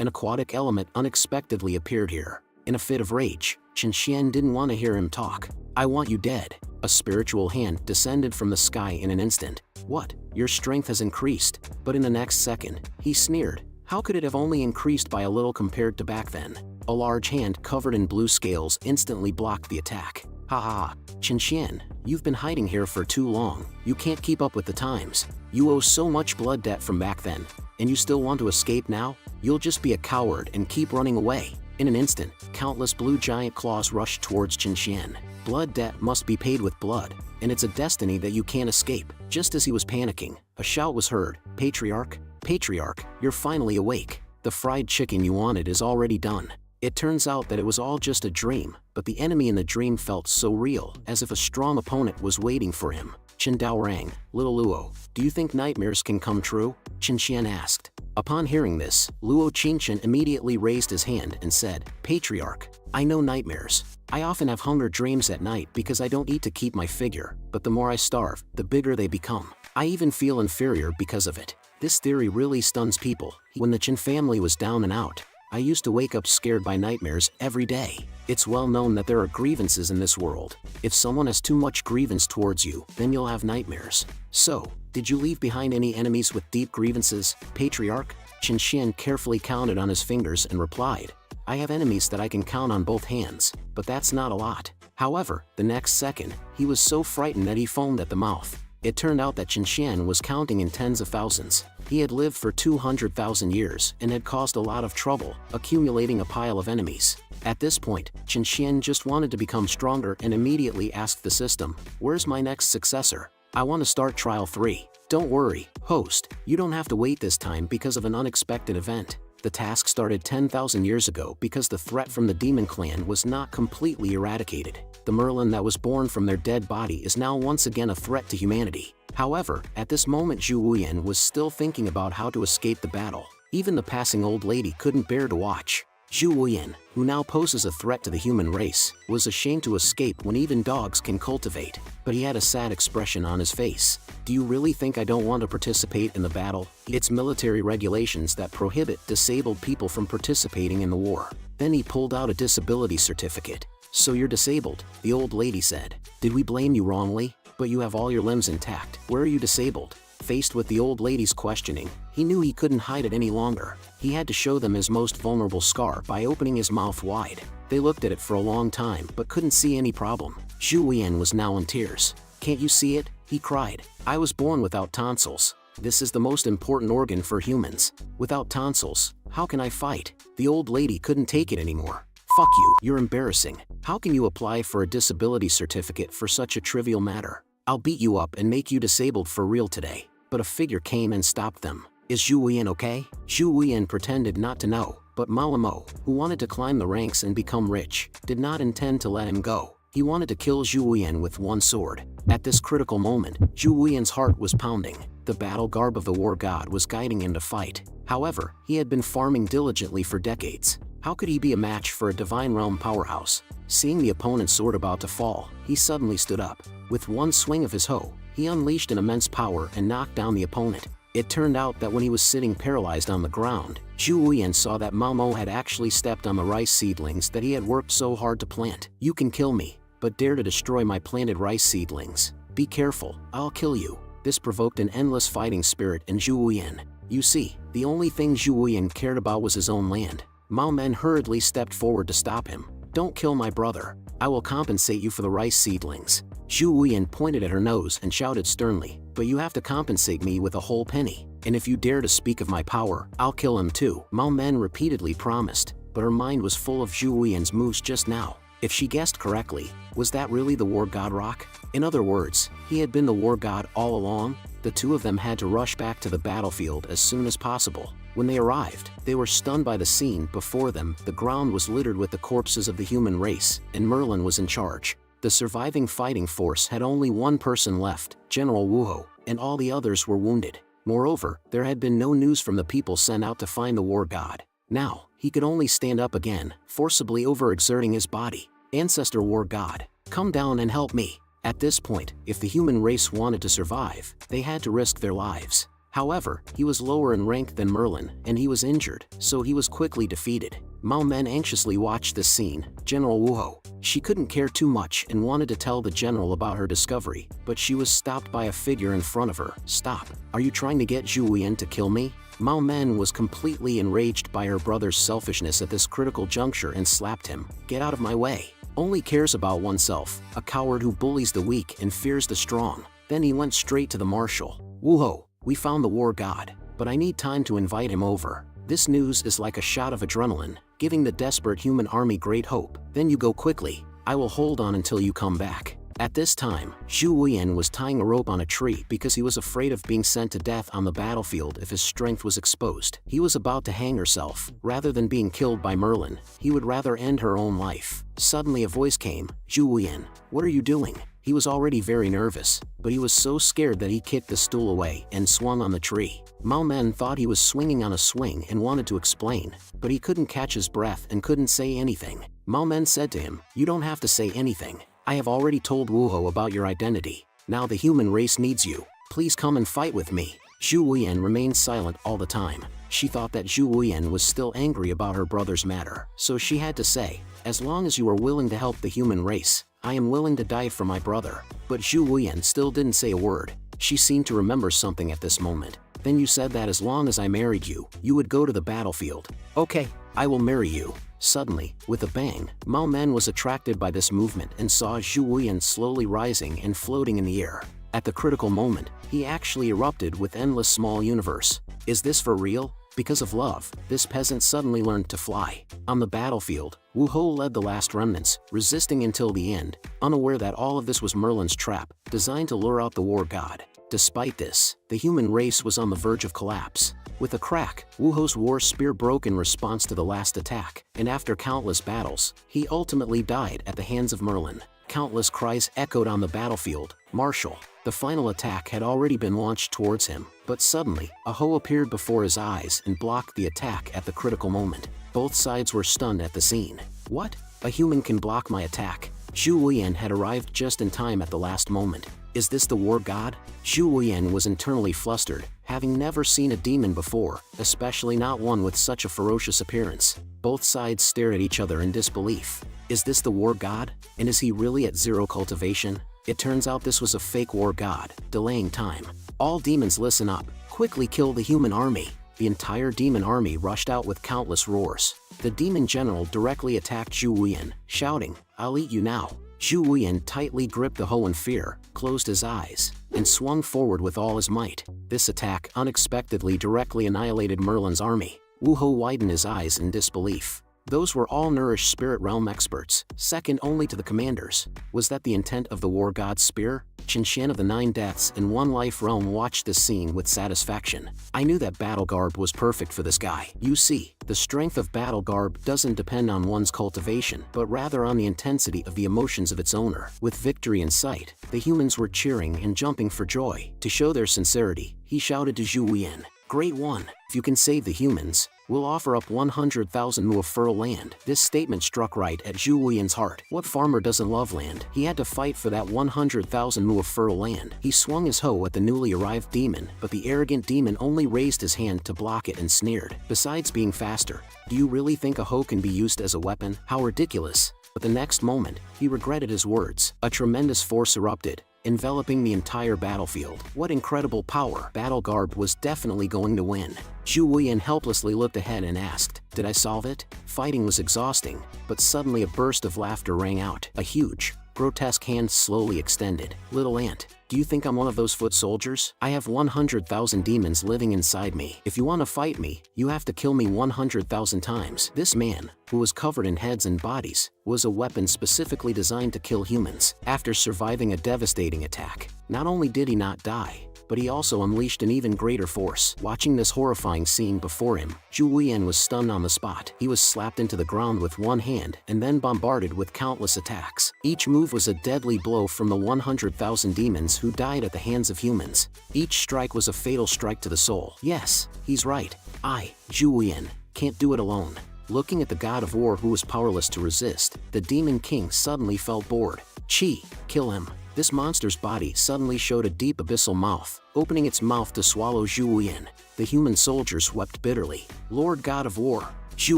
An aquatic element unexpectedly appeared here. In a fit of rage, Chen Xian didn't want to hear him talk. I want you dead. A spiritual hand descended from the sky in an instant. What? Your strength has increased. But in the next second, he sneered. How could it have only increased by a little compared to back then? A large hand covered in blue scales instantly blocked the attack. Ha ha, Chen Xian, you've been hiding here for too long. You can't keep up with the times. You owe so much blood debt from back then, and you still want to escape now? You'll just be a coward and keep running away. In an instant, countless blue giant claws rushed towards Chen Xian. Blood debt must be paid with blood, and it's a destiny that you can't escape. Just as he was panicking, a shout was heard. Patriarch, Patriarch, you're finally awake. The fried chicken you wanted is already done. It turns out that it was all just a dream, but the enemy in the dream felt so real, as if a strong opponent was waiting for him. Chen Daorang, little Luo, do you think nightmares can come true? Chen Xian asked. Upon hearing this, Luo Qingchen immediately raised his hand and said, Patriarch, I know nightmares. I often have hunger dreams at night because I don't eat to keep my figure, but the more I starve, the bigger they become. I even feel inferior because of it. This theory really stuns people. When the Chen family was down and out, I used to wake up scared by nightmares every day. It's well known that there are grievances in this world. If someone has too much grievance towards you, then you'll have nightmares. So, did you leave behind any enemies with deep grievances, Patriarch? Chen Xian carefully counted on his fingers and replied, I have enemies that I can count on both hands, but that's not a lot. However, the next second, he was so frightened that he foamed at the mouth. It turned out that Chen Xian was counting in tens of thousands. He had lived for 200,000 years and had caused a lot of trouble, accumulating a pile of enemies. At this point, Chen Xian just wanted to become stronger and immediately asked the system, where's my next successor? I want to start trial 3. Don't worry, host, you don't have to wait this time because of an unexpected event. The task started 10,000 years ago because the threat from the demon clan was not completely eradicated. The Merlin that was born from their dead body is now once again a threat to humanity. However, at this moment Zhu Wuyan was still thinking about how to escape the battle. Even the passing old lady couldn't bear to watch. Zhu Wuyan, who now poses a threat to the human race, was ashamed to escape when even dogs can cultivate, but he had a sad expression on his face. Do you really think I don't want to participate in the battle? It's military regulations that prohibit disabled people from participating in the war. Then he pulled out a disability certificate. So you're disabled, the old lady said. Did we blame you wrongly? But you have all your limbs intact. Where are you disabled? Faced with the old lady's questioning, he knew he couldn't hide it any longer. He had to show them his most vulnerable scar by opening his mouth wide. They looked at it for a long time but couldn't see any problem. Zhu Wuyan was now in tears. Can't you see it? He cried. I was born without tonsils. This is the most important organ for humans. Without tonsils, how can I fight? The old lady couldn't take it anymore. Fuck you, you're embarrassing. How can you apply for a disability certificate for such a trivial matter? I'll beat you up and make you disabled for real today. But a figure came and stopped them. Is Zhu Wuyan okay? Zhu Wuyan pretended not to know, but Malamo, who wanted to climb the ranks and become rich, did not intend to let him go. He wanted to kill Zhu Wuyan with one sword. At this critical moment, Zhu Wuyan's heart was pounding. The battle garb of the war god was guiding him to fight. However, he had been farming diligently for decades. How could he be a match for a divine realm powerhouse? Seeing the opponent's sword about to fall, he suddenly stood up. With one swing of his hoe, he unleashed an immense power and knocked down the opponent. It turned out that when he was sitting paralyzed on the ground, Zhu Wuyan saw that Malmo had actually stepped on the rice seedlings that he had worked so hard to plant. You can kill me, but dare to destroy my planted rice seedlings. Be careful, I'll kill you. This provoked an endless fighting spirit in Zhu Wuyan. You see, the only thing Zhu Wuyan cared about was his own land. Mao Men hurriedly stepped forward to stop him. Don't kill my brother. I will compensate you for the rice seedlings. Zhu Wuyan pointed at her nose and shouted sternly, but you have to compensate me with a whole penny. And if you dare to speak of my power, I'll kill him too. Mao Men repeatedly promised, but her mind was full of Zhu Wuyan's moves just now. If she guessed correctly, was that really the war god Rock? In other words, he had been the war god all along? The two of them had to rush back to the battlefield as soon as possible. When they arrived, they were stunned by the scene before them. The ground was littered with the corpses of the human race, and Merlin was in charge. The surviving fighting force had only one person left, General Wuho, and all the others were wounded. Moreover, there had been no news from the people sent out to find the war god. Now, he could only stand up again, forcibly overexerting his body. Ancestor war god, come down and help me. At this point, if the human race wanted to survive, they had to risk their lives. However, he was lower in rank than Merlin, and he was injured, so he was quickly defeated. Mao Men anxiously watched this scene. General Wu Ho. She couldn't care too much and wanted to tell the general about her discovery, but she was stopped by a figure in front of her. Stop. Are you trying to get Zhu Wuyan to kill me? Mao Men was completely enraged by her brother's selfishness at this critical juncture and slapped him. Get out of my way. Only cares about oneself, a coward who bullies the weak and fears the strong. Then he went straight to the marshal. Wu Ho, we found the war god, but I need time to invite him over. This news is like a shot of adrenaline, giving the desperate human army great hope. Then you go quickly. I will hold on until you come back. At this time, Zhu Wuyan was tying a rope on a tree because he was afraid of being sent to death on the battlefield if his strength was exposed. He was about to hang herself. Rather than being killed by Merlin, he would rather end her own life. Suddenly a voice came. Zhu Wuyan, what are you doing? He was already very nervous, but he was so scared that he kicked the stool away and swung on the tree. Mao Men thought he was swinging on a swing and wanted to explain, but he couldn't catch his breath and couldn't say anything. Mao Men said to him, you don't have to say anything. I have already told Wu Ho about your identity. Now the human race needs you. Please come and fight with me. Zhu Wuyan remained silent all the time. She thought that Zhu Wuyan was still angry about her brother's matter, so she had to say, as long as you are willing to help the human race, I am willing to die for my brother. But Zhu Wuyan still didn't say a word. She seemed to remember something at this moment. Then you said that as long as I married you, you would go to the battlefield. Okay, I will marry you. Suddenly, with a bang, Mao Men was attracted by this movement and saw Zhu Wuyan slowly rising and floating in the air. At the critical moment, he actually erupted with endless small universe. Is this for real? Because of love, this peasant suddenly learned to fly. On the battlefield, Wu Ho led the last remnants, resisting until the end, unaware that all of this was Merlin's trap, designed to lure out the war god. Despite this, the human race was on the verge of collapse. With a crack, Wu Ho's war spear broke in response to the last attack, and after countless battles, he ultimately died at the hands of Merlin. Countless cries echoed on the battlefield. Marshal. The final attack had already been launched towards him, but suddenly, a Ho appeared before his eyes and blocked the attack at the critical moment. Both sides were stunned at the scene. What? A human can block my attack? Zhu Wuyan had arrived just in time at the last moment. Is this the war god? Zhu Wuyan was internally flustered, having never seen a demon before, especially not one with such a ferocious appearance. Both sides stared at each other in disbelief. Is this the war god? And is he really at zero cultivation? It turns out this was a fake war god, delaying time. All demons listen up. Quickly kill the human army. The entire demon army rushed out with countless roars. The demon general directly attacked Zhu Wuyan, shouting, I'll eat you now. Zhu Wuyan tightly gripped the Ho in fear, closed his eyes, and swung forward with all his might. This attack unexpectedly directly annihilated Merlin's army. Wu Ho widened his eyes in disbelief. Those were all nourished spirit realm experts, second only to the commanders. Was that the intent of the war god's spear? Qinshan of the 9 Deaths in One Life realm watched this scene with satisfaction. I knew that battle garb was perfect for this guy. You see, the strength of battle garb doesn't depend on one's cultivation, but rather on the intensity of the emotions of its owner. With victory in sight, the humans were cheering and jumping for joy. To show their sincerity, he shouted to Zhu Wuyan, Great one! If you can save the humans, we'll offer up 100,000 mu of fertile land. This statement struck right at Zhu Wuyan's heart. What farmer doesn't love land? He had to fight for that 100,000 mu of fertile land. He swung his hoe at the newly arrived demon, but the arrogant demon only raised his hand to block it and sneered. Besides being faster, do you really think a hoe can be used as a weapon? How ridiculous! But the next moment, he regretted his words. A tremendous force erupted, enveloping the entire battlefield. What incredible power! Battle Garb was definitely going to win. Zhu Wuyan helplessly looked ahead and asked, Did I solve it? Fighting was exhausting, but suddenly a burst of laughter rang out. A huge, grotesque hand slowly extended. Little ant, do you think I'm one of those foot soldiers? I have 100,000 demons living inside me. If you want to fight me, you have to kill me 100,000 times. This man, who was covered in heads and bodies, was a weapon specifically designed to kill humans. After surviving a devastating attack, not only did he not die, but he also unleashed an even greater force. Watching this horrifying scene before him, Zhu Wuyan was stunned on the spot. He was slapped into the ground with one hand and then bombarded with countless attacks. Each move was a deadly blow from the 100,000 demons who died at the hands of humans. Each strike was a fatal strike to the soul. Yes, he's right. I, Zhu Wuyan, can't do it alone. Looking at the god of war who was powerless to resist, the demon king suddenly felt bored. Chi, kill him. This monster's body suddenly showed a deep abyssal mouth, opening its mouth to swallow Zhu Wuyan. The human soldiers wept bitterly. "Lord God of War, Zhu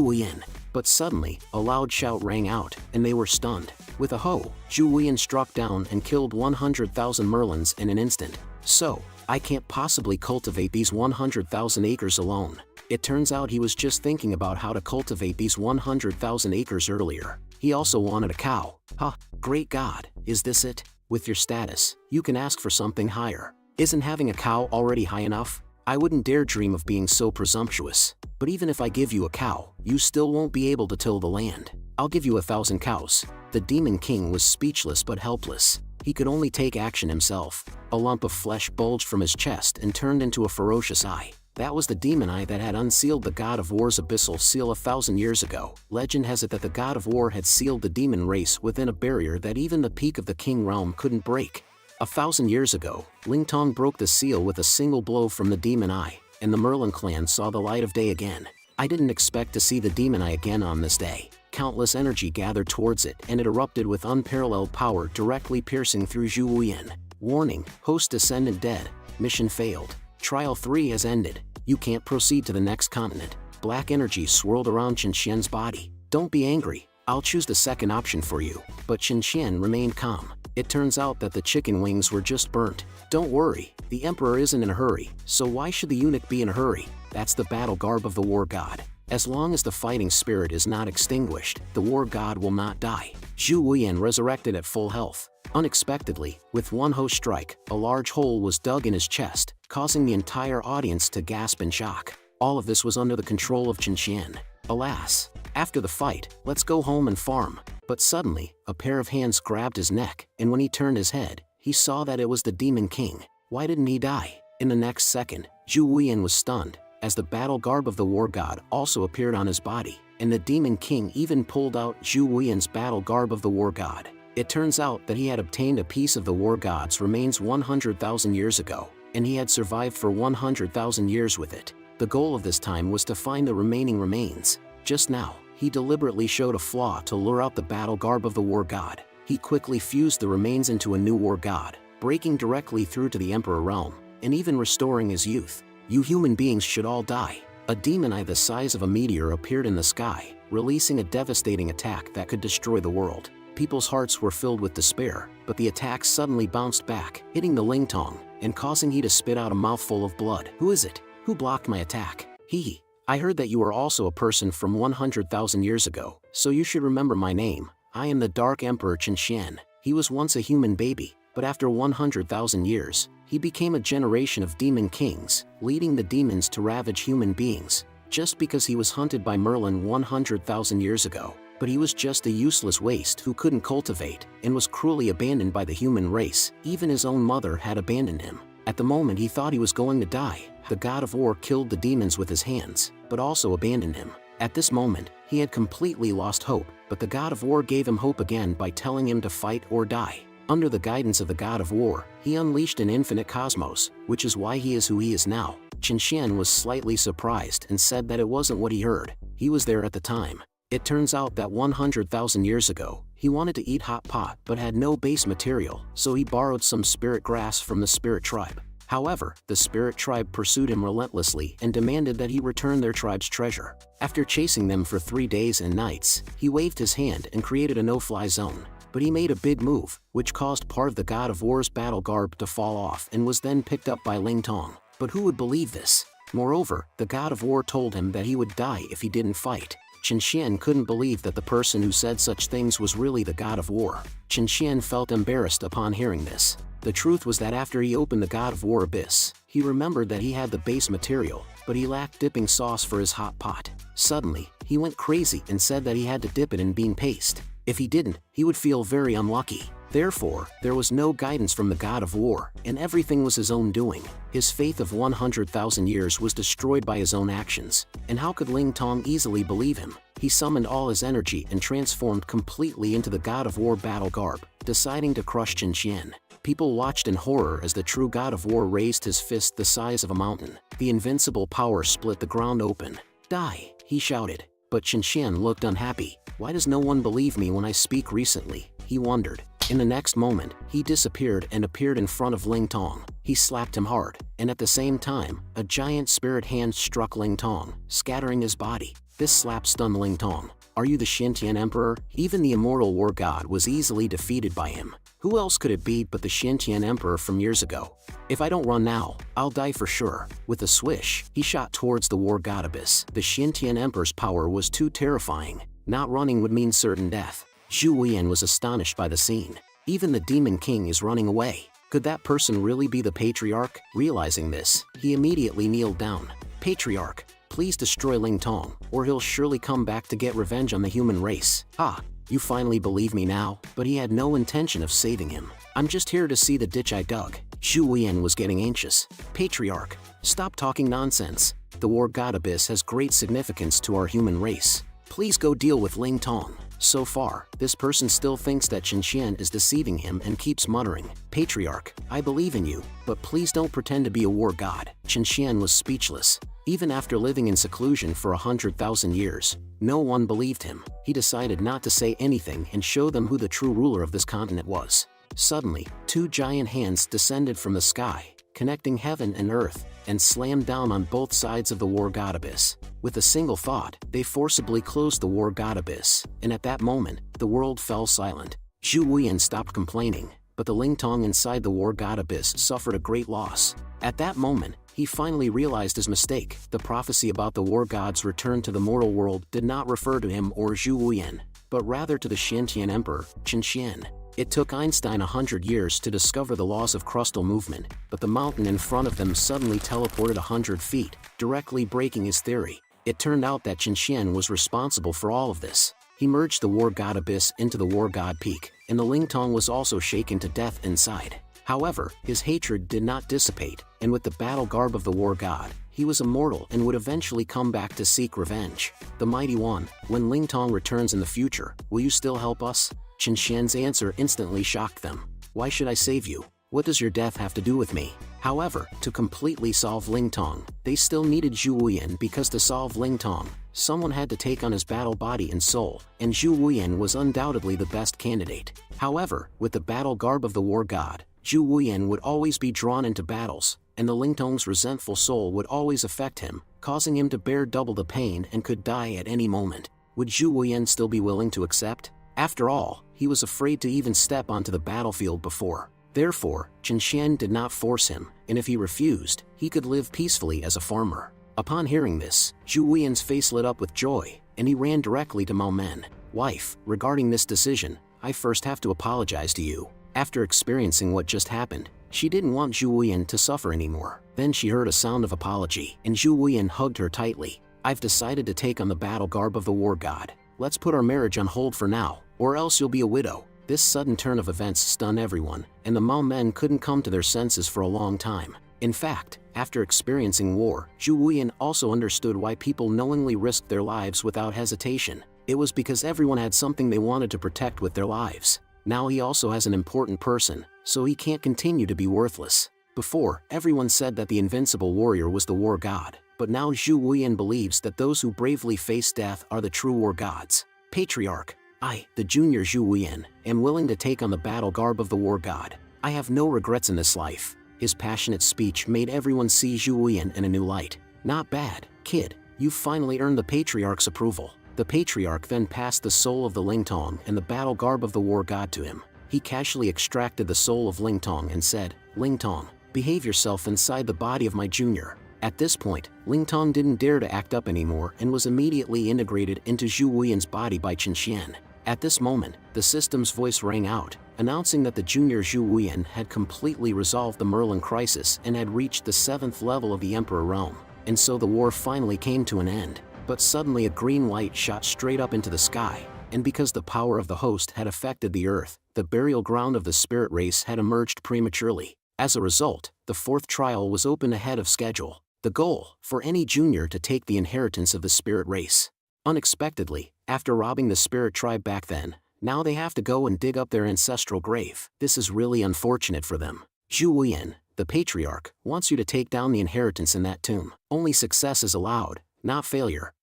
Wuyan!" But suddenly, a loud shout rang out, and they were stunned. With a hoe, Zhu Wuyan struck down and killed 100,000 Merlins in an instant. "So, I can't possibly cultivate these 100,000 acres alone." It turns out he was just thinking about how to cultivate these 100,000 acres earlier. He also wanted a cow. "Ha, great God, is this it? With your status, you can ask for something higher. Isn't having a cow already high enough? I wouldn't dare dream of being so presumptuous. But even if I give you a cow, you still won't be able to till the land. I'll give you 1,000 cows." The Demon King was speechless but helpless. He could only take action himself. A lump of flesh bulged from his chest and turned into a ferocious eye. That was the demon eye that had unsealed the God of War's abyssal seal 1,000 years ago. Legend has it that the God of War had sealed the demon race within a barrier that even the peak of the King realm couldn't break. 1,000 years ago, Ling Tong broke the seal with a single blow from the demon eye, and the Merlin clan saw the light of day again. I didn't expect to see the demon eye again on this day. Countless energy gathered towards it, and it erupted with unparalleled power, directly piercing through Zhu Wuyan. Warning, host descendant dead. Mission failed. Trial 3 has ended. You can't proceed to the next continent. Black energy swirled around Chen Xian's body. "Don't be angry. I'll choose the second option for you." But Chen Xian remained calm. It turns out that the chicken wings were just burnt. "Don't worry, the emperor isn't in a hurry, so why should the eunuch be in a hurry? That's the battle garb of the war god. As long as the fighting spirit is not extinguished, the war god will not die." Zhu Wuyan resurrected at full health. Unexpectedly, with one hoe strike, a large hole was dug in his chest, causing the entire audience to gasp in shock. All of this was under the control of Chen Xian. Alas, after the fight, "Let's go home and farm." But suddenly, a pair of hands grabbed his neck, and when he turned his head, he saw that it was the Demon King. Why didn't he die? In the next second, Zhu Wuyan was stunned, as the battle garb of the war god also appeared on his body, and the Demon King even pulled out Zhu Wuyan's battle garb of the war god. It turns out that he had obtained a piece of the war god's remains 100,000 years ago, and he had survived for 100,000 years with it. The goal of this time was to find the remaining remains. Just now, he deliberately showed a flaw to lure out the battle garb of the war god. He quickly fused the remains into a new war god, breaking directly through to the Emperor realm, and even restoring his youth. "You human beings should all die." A demon eye the size of a meteor appeared in the sky, releasing a devastating attack that could destroy the world. People's hearts were filled with despair, but the attack suddenly bounced back, hitting the Ling Tong, and causing he to spit out a mouthful of blood. "Who is it? Who blocked my attack?" "He. I heard that you are also a person from 100,000 years ago, so you should remember my name. I am the Dark Emperor Chen Xian." He was once a human baby, but after 100,000 years, he became a generation of demon kings, leading the demons to ravage human beings, just because he was hunted by Merlin 100,000 years ago. But he was just a useless waste who couldn't cultivate, and was cruelly abandoned by the human race. Even his own mother had abandoned him. At the moment he thought he was going to die, the God of War killed the demons with his hands, but also abandoned him. At this moment, he had completely lost hope, but the God of War gave him hope again by telling him to fight or die. Under the guidance of the God of War, he unleashed an infinite cosmos, which is why he is who he is now. Chen Xian was slightly surprised and said that it wasn't what he heard. He was there at the time. It turns out that 100,000 years ago, he wanted to eat hot pot but had no base material, so he borrowed some spirit grass from the spirit tribe. However, the spirit tribe pursued him relentlessly and demanded that he return their tribe's treasure. After chasing them for 3 days and nights, he waved his hand and created a no-fly zone. But he made a big move, which caused part of the God of War's battle garb to fall off and was then picked up by Ling Tong. But who would believe this? Moreover, the God of War told him that he would die if he didn't fight. Chen Xian couldn't believe that the person who said such things was really the God of War. Chen Xian felt embarrassed upon hearing this. The truth was that after he opened the God of War abyss, he remembered that he had the base material, but he lacked dipping sauce for his hot pot. Suddenly, he went crazy and said that he had to dip it in bean paste. If he didn't, he would feel very unlucky. Therefore, there was no guidance from the God of War, and everything was his own doing. His faith of 100,000 years was destroyed by his own actions. And how could Ling Tong easily believe him? He summoned all his energy and transformed completely into the God of War battle garb, deciding to crush Chen Xian. People watched in horror as the true God of War raised his fist the size of a mountain. The invincible power split the ground open. "Die!" he shouted. But Chen Xian looked unhappy. "Why does no one believe me when I speak recently?" he wondered. In the next moment, he disappeared and appeared in front of Ling Tong. He slapped him hard, and at the same time, a giant spirit hand struck Ling Tong, scattering his body. This slap stunned Ling Tong. Are you the Xintian Emperor? Even the immortal war god was easily defeated by him. Who else could it be but the Xintian Emperor from years ago? If I don't run now, I'll die for sure. With a swish, he shot towards the war god abyss. The Xintian Emperor's power was too terrifying. Not running would mean certain death. Zhu Wuyan was astonished by the scene. Even the Demon King is running away. Could that person really be the Patriarch? Realizing this, he immediately kneeled down. Patriarch, please destroy Ling Tong, or he'll surely come back to get revenge on the human race. Ah, you finally believe me now? But he had no intention of saving him. I'm just here to see the ditch I dug. Zhu Wuyan was getting anxious. Patriarch, stop talking nonsense. The war god abyss has great significance to our human race. Please go deal with Ling Tong. So far, this person still thinks that Xintian is deceiving him and keeps muttering, Patriarch, I believe in you, but please don't pretend to be a war god. Xintian was speechless. Even after living in seclusion for 100,000 years, no one believed him. He decided not to say anything and show them who the true ruler of this continent was. Suddenly, two giant hands descended from the sky, connecting heaven and earth, and slammed down on both sides of the war god abyss. With a single thought, they forcibly closed the war god abyss, and at that moment, the world fell silent. Zhu Wuyan stopped complaining, but the Ling Tong inside the war god abyss suffered a great loss. At that moment, he finally realized his mistake. The prophecy about the war god's return to the mortal world did not refer to him or Zhu Wuyan, but rather to the Xintian Emperor, Xintian. It took Einstein 100 years to discover the laws of crustal movement, but the mountain in front of them suddenly teleported 100 feet, directly breaking his theory. It turned out that Xintian was responsible for all of this. He merged the war god abyss into the war god peak, and the Ling Tong was also shaken to death inside. However, his hatred did not dissipate, and with the battle garb of the war god, he was immortal and would eventually come back to seek revenge. The Mighty One, when Ling Tong returns in the future, will you still help us? Xintian's answer instantly shocked them. Why should I save you? What does your death have to do with me? However, to completely solve Ling Tong, they still needed Zhu Wuyan because to solve Ling Tong, someone had to take on his battle body and soul, and Zhu Wuyan was undoubtedly the best candidate. However, with the battle garb of the war god, Zhu Wuyan would always be drawn into battles, and the Ling Tong's resentful soul would always affect him, causing him to bear double the pain and could die at any moment. Would Zhu Wuyan still be willing to accept? After all, he was afraid to even step onto the battlefield before. Therefore, Xintian did not force him, and if he refused, he could live peacefully as a farmer. Upon hearing this, Zhu Wuyan's face lit up with joy, and he ran directly to Mao Men. Wife, regarding this decision, I first have to apologize to you. After experiencing what just happened, she didn't want Zhu Wuyan to suffer anymore. Then she heard a sound of apology, and Zhu Wuyan hugged her tightly. I've decided to take on the battle garb of the war god. Let's put our marriage on hold for now, or else you'll be a widow. This sudden turn of events stunned everyone, and the Mao Men couldn't come to their senses for a long time. In fact, after experiencing war, Zhu Wuyan also understood why people knowingly risked their lives without hesitation. It was because everyone had something they wanted to protect with their lives. Now he also has an important person, so he can't continue to be worthless. Before, everyone said that the invincible warrior was the war god, but now Zhu Wuyan believes that those who bravely face death are the true war gods. Patriarch, I, the junior Zhu Wuyan, am willing to take on the battle garb of the war god. I have no regrets in this life. His passionate speech made everyone see Zhu Wuyan in a new light. Not bad, kid. You've finally earned the Patriarch's approval. The Patriarch then passed the soul of the Ling Tong and the battle garb of the war god to him. He casually extracted the soul of Ling Tong and said, Ling Tong, behave yourself inside the body of my junior. At this point, Ling Tong didn't dare to act up anymore and was immediately integrated into Zhu Wuyan's body by Xintian. At this moment, the system's voice rang out, announcing that the junior Zhu Wuyan had completely resolved the Merlin crisis and had reached the 7th level of the Emperor realm. And so the war finally came to an end. But suddenly a green light shot straight up into the sky, and because the power of the host had affected the earth, the burial ground of the spirit race had emerged prematurely. As a result, the 4th trial was opened ahead of schedule. The goal, for any junior to take the inheritance of the spirit race. Unexpectedly, after robbing the spirit tribe back then, now they have to go and dig up their ancestral grave. This is really unfortunate for them. Zhu Wuyan, the Patriarch, wants you to take down the inheritance in that tomb. Only success is allowed, not failure.